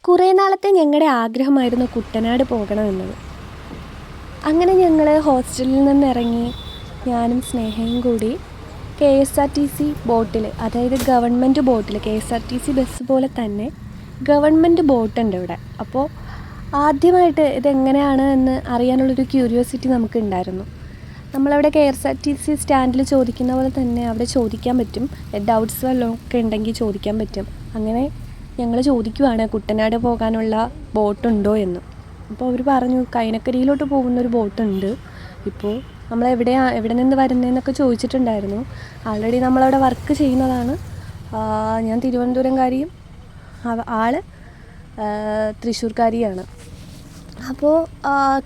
കുറേ നാളത്തെ ഞങ്ങളുടെ ആഗ്രഹമായിരുന്നു കുട്ടനാട് പോകണമെന്നത്. അങ്ങനെ ഞങ്ങൾ ഹോസ്റ്റലിൽ നിന്ന് ഇറങ്ങി ഞാനും സ്നേഹയും കൂടി KSRTC ബോട്ടിൽ, അതായത് ഗവൺമെൻറ് ബോട്ടിൽ, KSRTC ബസ് പോലെ തന്നെ ഗവൺമെൻറ് ബോട്ടുണ്ട് ഇവിടെ. അപ്പോൾ ആദ്യമായിട്ട് ഇതെങ്ങനെയാണ് എന്ന് അറിയാനുള്ളൊരു ക്യൂരിയോസിറ്റി നമുക്കുണ്ടായിരുന്നു. നമ്മളവിടെ KSRTC സ്റ്റാൻഡിൽ ചോദിക്കുന്ന പോലെ തന്നെ അവിടെ ചോദിക്കാൻ പറ്റും. ഡൗട്ട്സ് വല്ലതൊക്കെ ഉണ്ടെങ്കിൽ ചോദിക്കാൻ പറ്റും. അങ്ങനെ ഞങ്ങൾ ചോദിക്കുവാണ് കുട്ടനാട് പോകാനുള്ള ബോട്ടുണ്ടോ എന്ന്. അപ്പോൾ അവർ പറഞ്ഞു കൈനക്കരിയിലോട്ട് പോകുന്നൊരു ബോട്ടുണ്ട്. ഇപ്പോൾ എവിടെ നിന്ന് വരുന്നതെന്നൊക്കെ ചോദിച്ചിട്ടുണ്ടായിരുന്നു. ആൾറെഡി നമ്മളവിടെ വർക്ക് ചെയ്യുന്നതാണ്. ഞാൻ തിരുവനന്തപുരംകാരിയും ആൾ തൃശ്ശൂർക്കാരിയാണ്. അപ്പോൾ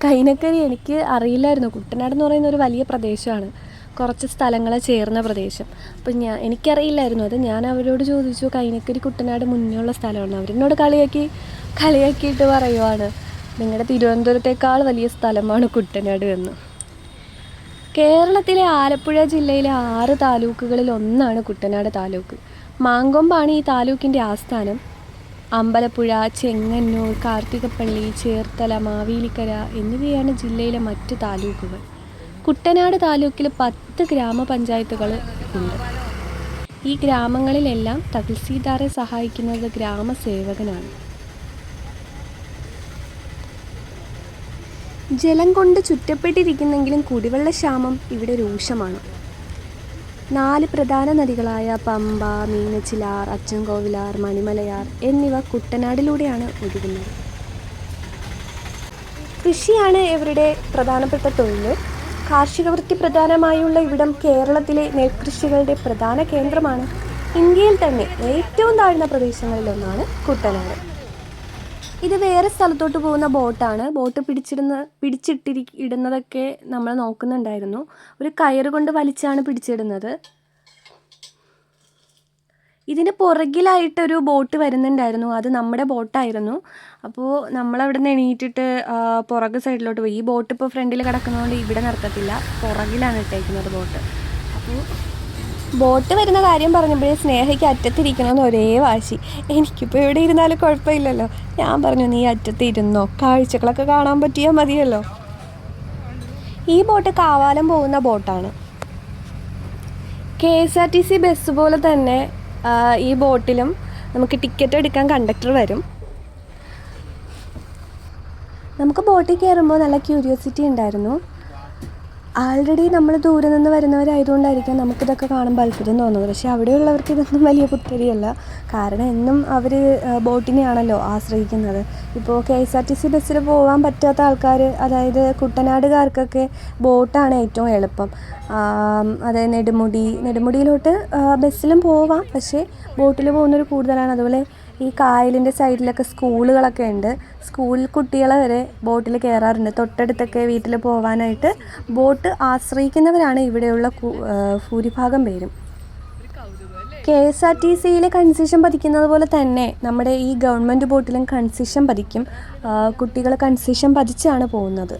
കൈനക്കരി എനിക്ക് അറിയില്ലായിരുന്നു. കുട്ടനാട് എന്ന് പറയുന്ന ഒരു വലിയ പ്രദേശമാണ്, കുറച്ച് സ്ഥലങ്ങൾ ചേർന്ന പ്രദേശം. അപ്പം എനിക്കറിയില്ലായിരുന്നു അത്. ഞാൻ അവരോട് ചോദിച്ചു കൈനക്കരി കുട്ടനാട് മുന്നേയുള്ള സ്ഥലമാണ്. അവരെന്നോട് കളിയാക്കിയിട്ട് പറയുവാണ് നിങ്ങളുടെ തിരുവനന്തപുരത്തേക്കാൾ വലിയ സ്ഥലമാണ് കുട്ടനാട് എന്ന്. കേരളത്തിലെ ആലപ്പുഴ ജില്ലയിലെ 6 താലൂക്കുകളിൽ ഒന്നാണ് കുട്ടനാട് താലൂക്ക്. മാങ്കൊമ്പാണ് ഈ താലൂക്കിൻ്റെ ആസ്ഥാനം. അമ്പലപ്പുഴ, ചെങ്ങന്നൂർ, കാർത്തികപ്പള്ളി, ചേർത്തല, മാവേലിക്കര എന്നിവയാണ് ജില്ലയിലെ മറ്റ് താലൂക്കുകൾ. കുട്ടനാട് താലൂക്കിൽ 10 ഗ്രാമപഞ്ചായത്തുകൾ ഉണ്ട്. ഈ ഗ്രാമങ്ങളിലെല്ലാം തഹസിൽദാരെ സഹായിക്കുന്നത് ഗ്രാമസേവകനാണ്. ജലം കൊണ്ട് ചുറ്റപ്പെട്ടിരിക്കുന്നെങ്കിലും കുടിവെള്ളക്ഷാമം ഇവിടെ രൂക്ഷമാണ്. 4 പ്രധാന നദികളായ പമ്പ, മീനച്ചിലാർ, അച്ചൻകോവിലാർ, മണിമലയാർ എന്നിവ കുട്ടനാടിലൂടെയാണ് ഒഴുകുന്നത്. കൃഷിയാണ് ഇവരുടെ പ്രധാനപ്പെട്ട തൊഴിൽ. കാർഷിക വൃത്തി പ്രധാനമായുള്ള ഇവിടം കേരളത്തിലെ നെൽകൃഷികളുടെ പ്രധാന കേന്ദ്രമാണ്. ഇന്ത്യയിൽ തന്നെ ഏറ്റവും താഴ്ന്ന പ്രദേശങ്ങളിലൊന്നാണ് കുട്ടനാട്. ഇത് വേറെ സ്ഥലത്തോട്ട് പോകുന്ന ബോട്ടാണ്. ബോട്ട് പിടിച്ചിടുന്നതൊക്കെ നമ്മൾ നോക്കുന്നുണ്ടായിരുന്നു. ഒരു കയറ് കൊണ്ട് വലിച്ചാണ് പിടിച്ചിടുന്നത്. ഇതിന് പുറകിലായിട്ടൊരു ബോട്ട് വരുന്നുണ്ടായിരുന്നു. അത് നമ്മുടെ ബോട്ടായിരുന്നു. അപ്പോൾ നമ്മളവിടെ നിന്ന് എണീറ്റിട്ട് പുറക് സൈഡിലോട്ട് പോയി. ഈ ബോട്ട് ഇപ്പോൾ ഫ്രണ്ടിൽ കിടക്കുന്നതുകൊണ്ട് ഇവിടെ നിർത്തത്തില്ല, പുറകിലാണ് ഇട്ടേക്കുന്നത് ബോട്ട്. അപ്പോൾ ബോട്ട് വരുന്ന കാര്യം പറഞ്ഞപ്പോഴേ സ്നേഹയ്ക്ക് അറ്റത്തിരിക്കണമെന്ന് ഒരേ വാശി. എനിക്കിപ്പോൾ ഇവിടെ ഇരുന്നാലും കുഴപ്പമില്ലല്ലോ. ഞാൻ പറഞ്ഞു നീ അറ്റത്തിരുന്നോ, കാഴ്ചകളൊക്കെ കാണാൻ പറ്റിയാൽ മതിയല്ലോ. ഈ ബോട്ട് കാവാലം പോകുന്ന ബോട്ടാണ്. KSRTC ബസ് പോലെ തന്നെ ഈ ബോട്ടിലും നമുക്ക് ടിക്കറ്റ് എടുക്കാൻ കണ്ടക്ടർ വരും. നമുക്ക് ബോട്ടിൽ കയറുമ്പോൾ നല്ല ക്യൂരിയോസിറ്റി ഉണ്ടായിരുന്നു. ആൾറെഡി നമ്മൾ ദൂരെ നിന്ന് വരുന്നവരായതുകൊണ്ടായിരിക്കാം നമുക്കിതൊക്കെ കാണുമ്പോൾ അത്ഭുതം തോന്നുന്നത്. പക്ഷേ അവിടെയുള്ളവർക്ക് ഇതൊന്നും വലിയ പുത്തരിയല്ല. കാരണം എന്നും അവർ ബോട്ടിനെയാണല്ലോ ആശ്രയിക്കുന്നത്. ഇപ്പോൾ KSRTC ബസ്സിൽ പോകാൻ പറ്റാത്ത ആൾക്കാർ, അതായത് കുട്ടനാടുകാർക്കൊക്കെ ബോട്ടാണ് ഏറ്റവും എളുപ്പം. അതായത് നെടുമുടിയിലോട്ട് ബസ്സിലും പോവാം, പക്ഷേ ബോട്ടിൽ പോകുന്നവർ കൂടുതലാണ്. അതുപോലെ ഈ കായലിൻ്റെ സൈഡിലൊക്കെ സ്കൂളുകളൊക്കെ ഉണ്ട്. സ്കൂൾ കുട്ടികളെ വരെ ബോട്ടിൽ കയറാറുണ്ട്. തൊട്ടടുത്തൊക്കെ വീട്ടിൽ പോകാനായിട്ട് ബോട്ട് ആശ്രയിക്കുന്നവരാണ് ഇവിടെയുള്ള ഭൂരിഭാഗം പേരും. KSRTCയിൽ കൺസെഷൻ പതിക്കുന്നത് പോലെ തന്നെ നമ്മുടെ ഈ ഗവൺമെൻറ് ബോട്ടിലും കൺസെഷൻ പതിക്കും. കുട്ടികൾ കൺസെഷൻ പതിച്ചാണ് പോകുന്നത്.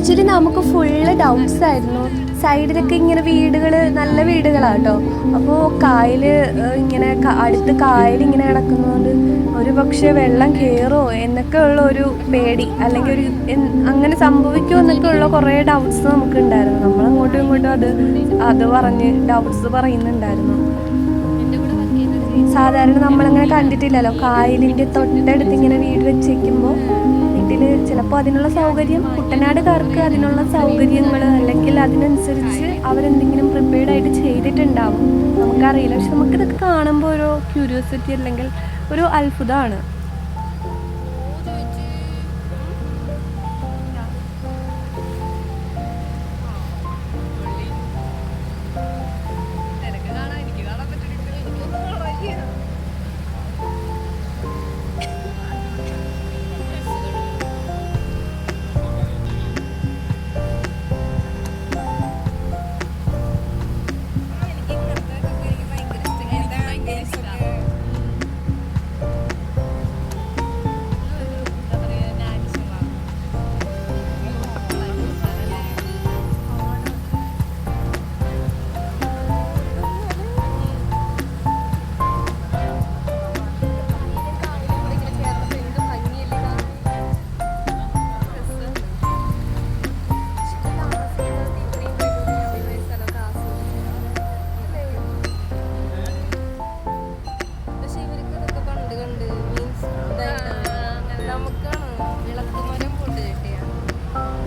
ആക്ച്വലി നമുക്ക് ഫുള്ള് ഡൗട്ട്സ് ആയിരുന്നു. സൈഡിലൊക്കെ ഇങ്ങനെ വീടുകൾ, നല്ല വീടുകളാണ് കേട്ടോ. അപ്പോൾ കായൽ ഇങ്ങനെ അടുത്ത് കായലിങ്ങനെ കിടക്കുന്നതുകൊണ്ട് ഒരു പക്ഷേ വെള്ളം കയറുമോ എന്നൊക്കെ ഉള്ള ഒരു പേടി, അല്ലെങ്കിൽ ഒരു അങ്ങനെ സംഭവിക്കുമോ എന്നൊക്കെ ഉള്ള കുറേ ഡൗട്ട്സ് നമുക്ക് ഉണ്ടായിരുന്നു. നമ്മളങ്ങോട്ടും ഇങ്ങോട്ടും അത് പറഞ്ഞ് ഡൗട്ട്സ് പറയുന്നുണ്ടായിരുന്നു. സാധാരണ നമ്മളങ്ങനെ കണ്ടിട്ടില്ലല്ലോ കായലിൻ്റെ തൊട്ടടുത്ത് ഇങ്ങനെ വീട് വെച്ചേക്കുമ്പോൾ വീട്ടിൽ ചിലപ്പോൾ അതിനുള്ള സൗകര്യം, കുട്ടനാടുകാർക്ക് അതിനുള്ള സൗകര്യങ്ങൾ അല്ലെങ്കിൽ അതിനനുസരിച്ച് അവരെന്തെങ്കിലും പ്രിപ്പയർഡായിട്ട് ചെയ്തിട്ടുണ്ടാവും, നമുക്കറിയില്ല. പക്ഷെ നമുക്കിതൊക്കെ കാണുമ്പോൾ ഒരു ക്യൂരിയോസിറ്റി അല്ലെങ്കിൽ ഒരു അത്ഭുതമാണ്.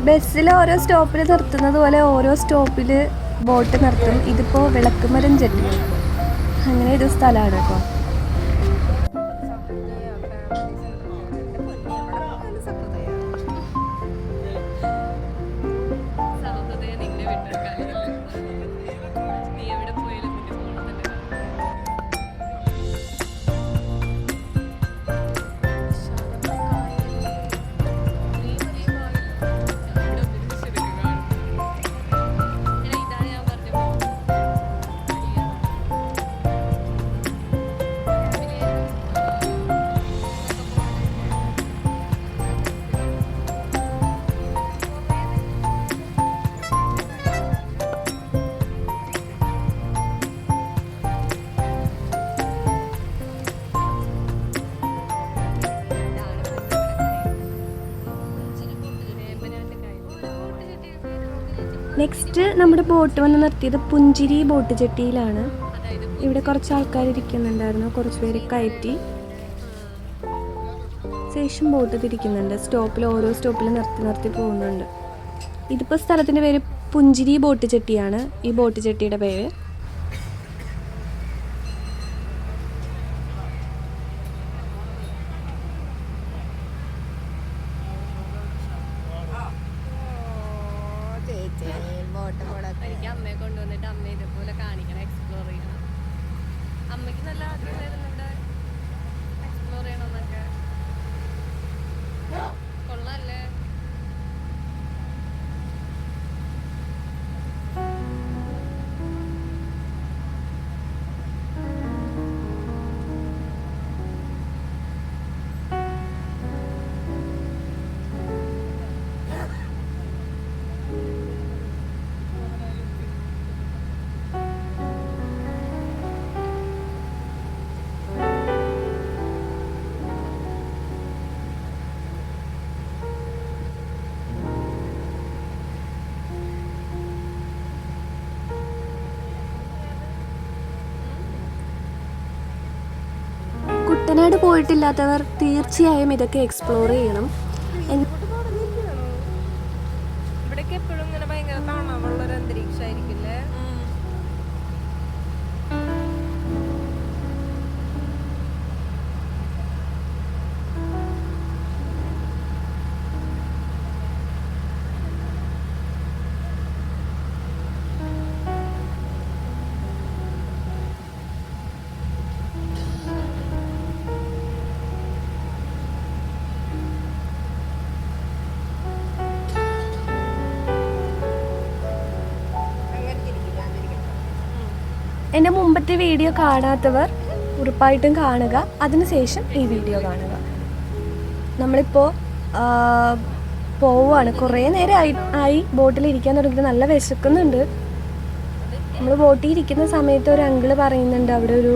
ബസ്സിൽ ഓരോ സ്റ്റോപ്പിൽ നിർത്തുന്നത് പോലെ ഓരോ സ്റ്റോപ്പിൽ ബോട്ട് നിർത്തും. ഇതിപ്പോൾ വിളക്കുമരം ജെട്ടി, അങ്ങനെ ഒരു സ്ഥലമാണ് കേട്ടോ. നെക്സ്റ്റ് നമ്മുടെ ബോട്ട് വന്ന് നിർത്തിയത് പുഞ്ചിരി ബോട്ട് ജെട്ടിയിലാണ്. ഇവിടെ കുറച്ച് ആൾക്കാർ ഇരിക്കുന്നുണ്ടായിരുന്നു, കുറച്ച് പേര് കയറ്റി ശേഷം ബോട്ട് തിരിക്കുന്നുണ്ട്. ഓരോ സ്റ്റോപ്പിൽ നിർത്തി പോകുന്നുണ്ട്. ഇതിപ്പോൾ സ്ഥലത്തിൻ്റെ പേര് പുഞ്ചിരി ബോട്ട് ജെട്ടിയാണ്, ഈ ബോട്ട് ജെട്ടിയുടെ പേര്. എനിക്ക് അമ്മയെ കൊണ്ടുവന്നിട്ട് അമ്മ ഇതുപോലെ കാണിക്കണം, എക്സ്പ്ലോർ ചെയ്യണം. അമ്മയ്ക്ക് നല്ല ആഗ്രഹമായിരുന്നു ഇവിടെ എക്സ്പ്ലോർ ചെയ്യണമെന്നൊക്കെ. കൊള്ളാല്ലേ? കുട്ടനാട് പോയിട്ടില്ലാത്തവർ തീർച്ചയായും ഇതൊക്കെ എക്സ്പ്ലോർ ചെയ്യണം. ഇവിടേക്ക് എപ്പോഴും ഇങ്ങനെ ഭയങ്കര തണവുള്ളൊരു അന്തരീക്ഷമായിരിക്കില്ലേ? എൻ്റെ മുമ്പത്തെ വീഡിയോ കാണാത്തവർ ഉറപ്പായിട്ടും കാണുക, അതിനുശേഷം ഈ വീഡിയോ കാണുക. നമ്മളിപ്പോൾ പോവുകയാണ്. കുറേ നേരം ആയി ബോട്ടിൽ ഇരിക്കാൻ തുടങ്ങിയിട്ട്. നല്ല വിശക്കുന്നുണ്ട്. നമ്മൾ ബോട്ടിൽ ഇരിക്കുന്ന സമയത്ത് ഒരു അങ്കിള് പറയുന്നുണ്ട് അവിടെ ഒരു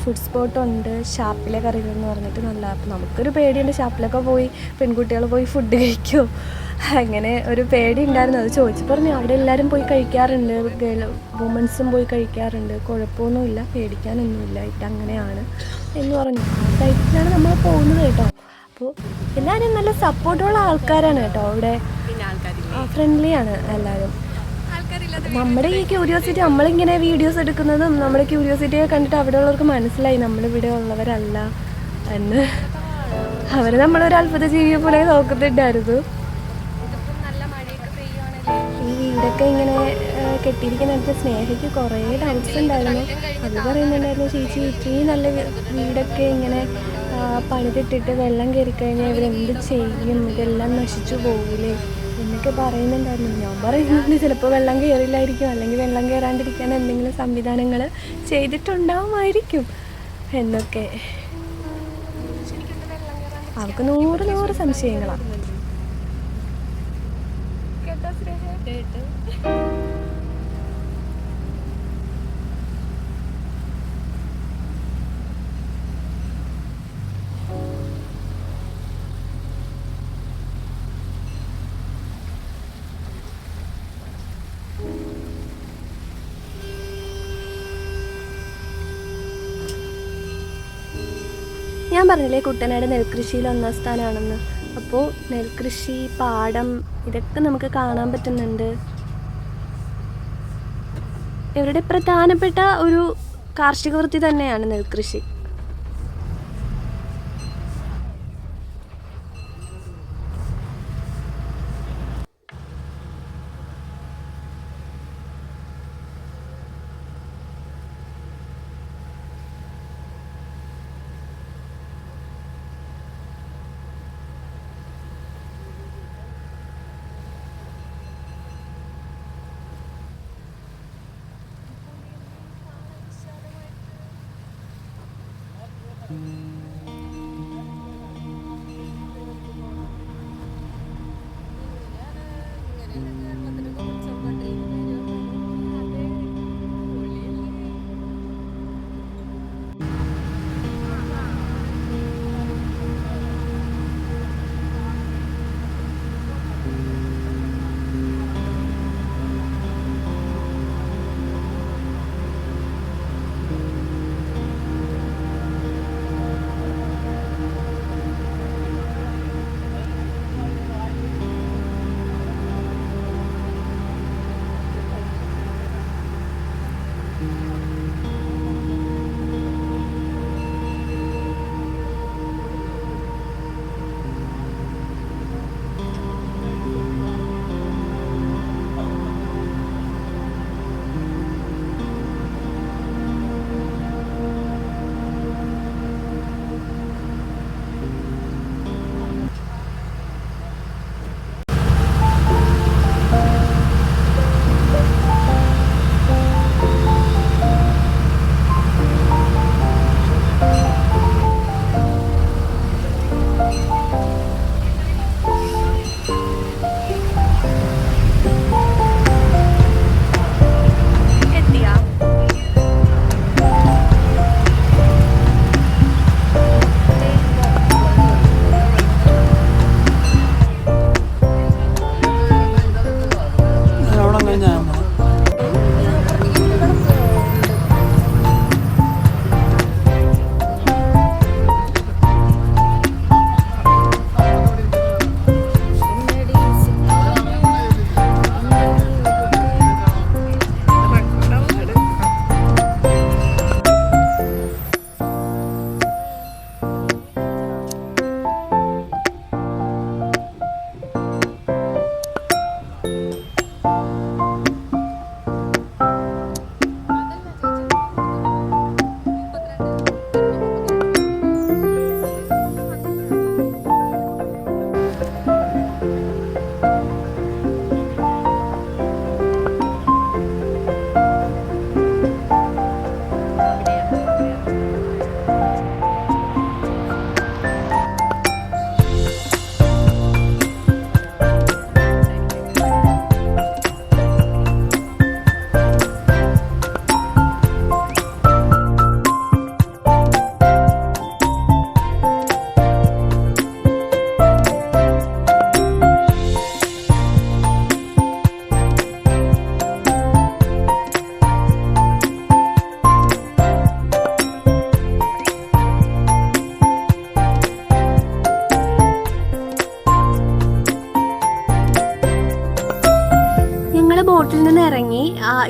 ഫുഡ് സ്പോട്ട് ഉണ്ട്, ഷാപ്പിലെ കറികൾ എന്ന് പറഞ്ഞിട്ട്. നല്ല, അപ്പം നമുക്കൊരു പേടിയുണ്ട്, ഷാപ്പിലൊക്കെ പോയി പെൺകുട്ടികൾ പോയി ഫുഡ് കഴിക്കുമോ, അങ്ങനെ ഒരു പേടി ഉണ്ടായിരുന്നു. അത് ചോദിച്ചു പറഞ്ഞു അവിടെ എല്ലാവരും പോയി കഴിക്കാറുണ്ട്, വുമൻസും പോയി കഴിക്കാറുണ്ട്, കുഴപ്പമൊന്നുമില്ല, പേടിക്കാനൊന്നുമില്ല, ഇതങ്ങനെയാണ് എന്ന് പറഞ്ഞു. ആ സൈറ്റിലാണ് നമ്മൾ പോകുന്നത് കേട്ടോ. അപ്പോൾ എല്ലാവരും നല്ല സപ്പോർട്ടുള്ള ആൾക്കാരാണ് കേട്ടോ അവിടെ. പിന്നെ ആൾക്കാരില്ലേ, ഫ്രണ്ട്ലിയാണ് എല്ലാവരും. ആൾക്കാരില്ലാതെ നമ്മുടെ ഈ ക്യൂരിയോസിറ്റി, നമ്മളിങ്ങനെ വീഡിയോസ് എടുക്കുന്നതും നമ്മുടെ ക്യൂരിയോസിറ്റിയെ കണ്ടിട്ട് അവിടെ ഉള്ളവർക്ക് മനസ്സിലായി നമ്മളിവിടെ ഉള്ളവരല്ല എന്ന്. അവർ നമ്മളൊരു അത്ഭുത ജീവിയെ പോലെ നോക്കുന്നുണ്ടായിരുന്നു. ഇതിപ്പം നല്ല മഴയൊക്കെ പെയ്യുവാണല്ലേ. ഈ വീടൊക്കെ ഇങ്ങനെ കെട്ടിയിരിക്കുന്നിടത്ത് സ്നേഹയ്ക്ക് കുറേ ഡൗട്ട്സ് ഉണ്ടായിരുന്നു. അത് പറയുന്നുണ്ടായിരുന്നു, ചേച്ചി ഇത്രയും നല്ല വീടൊക്കെ ഇങ്ങനെ പണിതിട്ടിട്ട് വെള്ളം കയറിക്കഴിഞ്ഞാൽ ഇവരെന്ത് ചെയ്യും, ഇതെല്ലാം നശിച്ചു പോകില്ലേ എന്നൊക്കെ പറയുന്നുണ്ടായിരുന്നു. ഞാൻ പറയുന്നുണ്ട് ചിലപ്പോൾ വെള്ളം കയറില്ലായിരിക്കും, അല്ലെങ്കിൽ വെള്ളം കയറാണ്ടിരിക്കാൻ എന്തെങ്കിലും സംവിധാനങ്ങൾ ചെയ്തിട്ടുണ്ടാവുമായിരിക്കും എന്നൊക്കെ. അവർക്ക് 100 സംശയങ്ങളാണ്. ഞാൻ പറഞ്ഞില്ലേ കുട്ടനാട് നെൽകൃഷിയിൽ 1ാം സ്ഥാനമാണെന്ന്. അപ്പോൾ നെൽകൃഷി, പാടം, ഇതൊക്കെ നമുക്ക് കാണാൻ പറ്റുന്നുണ്ട്. ഇവരുടെ പ്രധാനപ്പെട്ട ഒരു കാർഷിക വൃത്തി തന്നെയാണ് നെൽകൃഷി.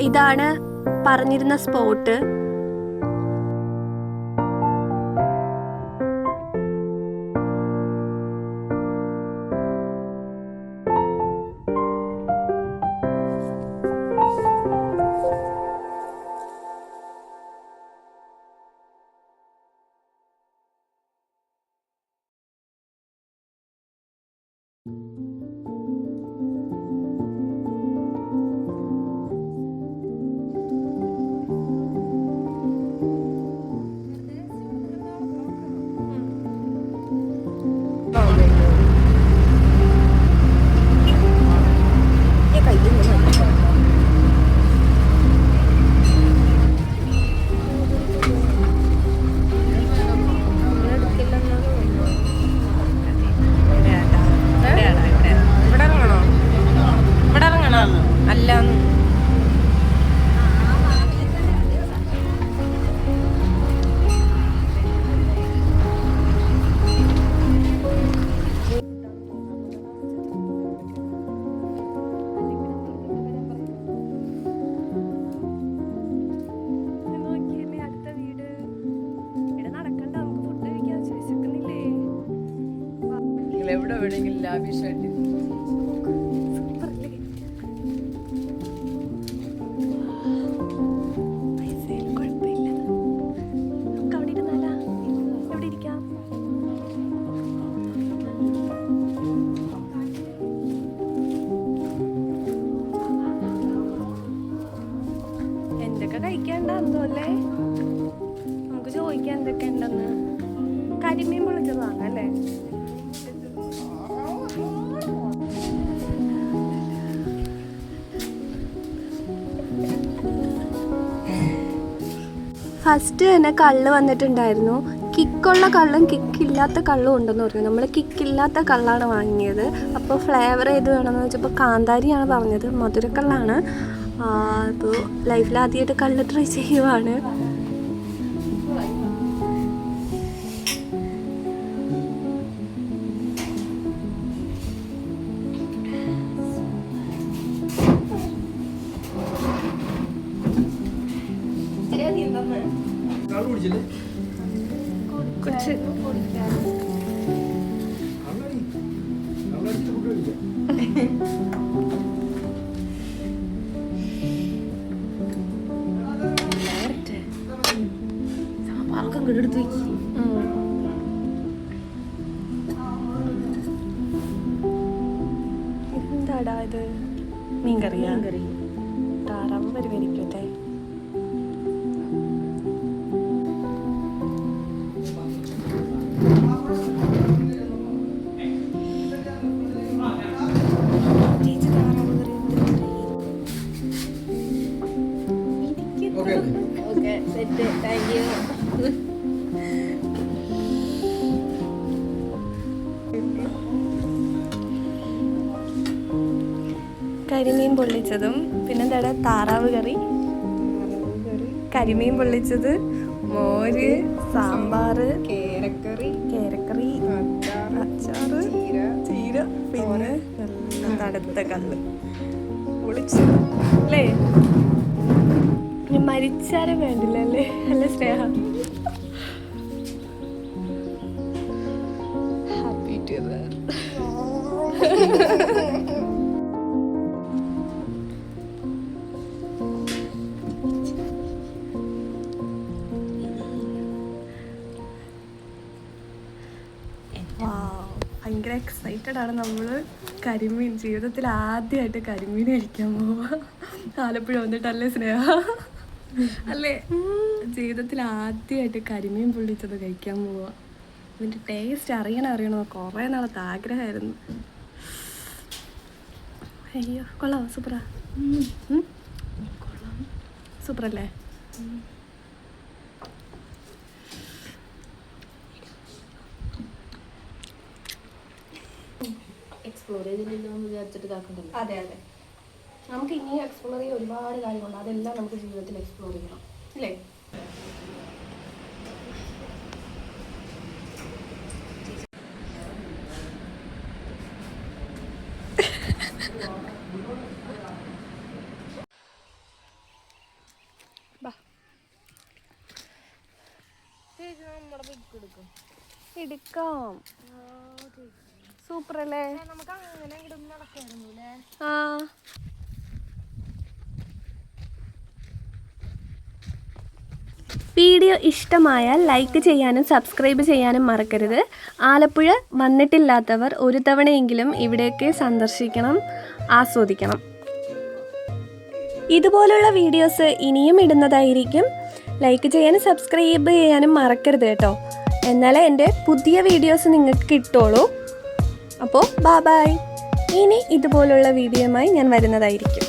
ഇതാണ് പറഞ്ഞിരുന്ന സ്പോട്ട്. എവിടെ വേണമെങ്കിലും ലാവിഷായിട്ട് എന്തൊക്കെ കഴിക്കാണ്ടെന്തോ അല്ലേ? നമുക്ക് ചോദിക്കാം എന്തൊക്കെ ഉണ്ടെന്ന്. കരിമീൻ പൊളിച്ചത് വാങ്ങാം അല്ലേ? ഫസ്റ്റ് തന്നെ കള്ള് വന്നിട്ടുണ്ടായിരുന്നു. കിക്കുള്ള കള്ളും കിക്കില്ലാത്ത കള്ളും ഉണ്ടെന്ന് പറഞ്ഞു. നമ്മൾ കിക്കില്ലാത്ത കള്ളാണ് വാങ്ങിയത്. അപ്പോൾ ഫ്ലേവർ ഏത് വേണമെന്ന് വെച്ചപ്പോൾ കാന്താരിയാണ് പറഞ്ഞത്. മധുരക്കള്ളാണ്. അപ്പോൾ ലൈഫിൽ ആദ്യമായിട്ട് കള്ള് ട്രൈ ചെയ്യുവാണ്. എന്താടാ ഇത്? മീൻകറിയാ? താറാവ് പരിപാടിക്കട്ടെ. കരിമീൻ പൊള്ളിച്ചതും പിന്നെ എന്താ താറാവ് കറി, കരിമീൻ പൊള്ളിച്ചത്, മോര്, സാമ്പാർ, കേരക്കറി, അച്ചാറ്, ചീര, പിന്നെ നല്ല തണുത്ത കല്ല് പൊളിച്ചത് അല്ലേ? മരിച്ചാലും വേണ്ടില്ല അല്ലേ? അല്ല സ്നേഹ? ഹാപ്പി ടു ഭയങ്കര എക്സൈറ്റഡ് ആണ് നമ്മൾ. കരിമീൻ ജീവിതത്തിൽ ആദ്യമായിട്ട് കരിമീൻ കഴിക്കാൻ പോവാ. ആലപ്പുഴ വന്നിട്ടല്ലേ സ്നേഹ? അല്ലേ? ജീവിതത്തിൽ ആദ്യമായിട്ട് കരിമീൻ പൊള്ളിച്ചത് കഴിക്കാൻ പോവാ. ഇതിൻ്റെ ടേസ്റ്റ് അറിയണമെന്ന് കുറേ നാളത്തെ ആഗ്രഹമായിരുന്നു. അയ്യോ കൊള്ളാം, സൂപ്പറാ. സൂപ്പറല്ലേ? അതെ അതെ, നമുക്ക് ഇനി എക്സ്പ്ലോർ ചെയ്യാൻ ഒരുപാട് കാര്യങ്ങളുണ്ട്. അതെല്ലാം നമുക്ക് ജീവിതത്തിൽ എക്സ്പ്ലോർ ചെയ്യണം അല്ലേ? നമ്മുടെ പിക്ക് എടുക്കും. എടുക്കാം. സൂപ്പർ അല്ലേ? നമുക്ക് അങ്ങനെ ഇങ്ങോട്ട് നടക്കായിരുന്നു അല്ലേ? ആ, വീഡിയോ ഇഷ്ടമായാൽ ലൈക്ക് ചെയ്യാനും സബ്സ്ക്രൈബ് ചെയ്യാനും മറക്കരുത്. ആലപ്പുഴ വന്നിട്ടില്ലാത്തവർ ഒരു തവണയെങ്കിലും ഇവിടെയൊക്കെ സന്ദർശിക്കണം, ആസ്വദിക്കണം. ഇതുപോലുള്ള വീഡിയോസ് ഇനിയും ഇടുന്നതായിരിക്കും. ലൈക്ക് ചെയ്യാനും സബ്സ്ക്രൈബ് ചെയ്യാനും മറക്കരുത് കേട്ടോ. എന്നാലേ എൻ്റെ പുതിയ വീഡിയോസ് നിങ്ങൾക്ക് കിട്ടുള്ളൂ. അപ്പോൾ ബൈ. ഇനി ഇതുപോലുള്ള വീഡിയോയുമായി ഞാൻ വരുന്നതായിരിക്കും.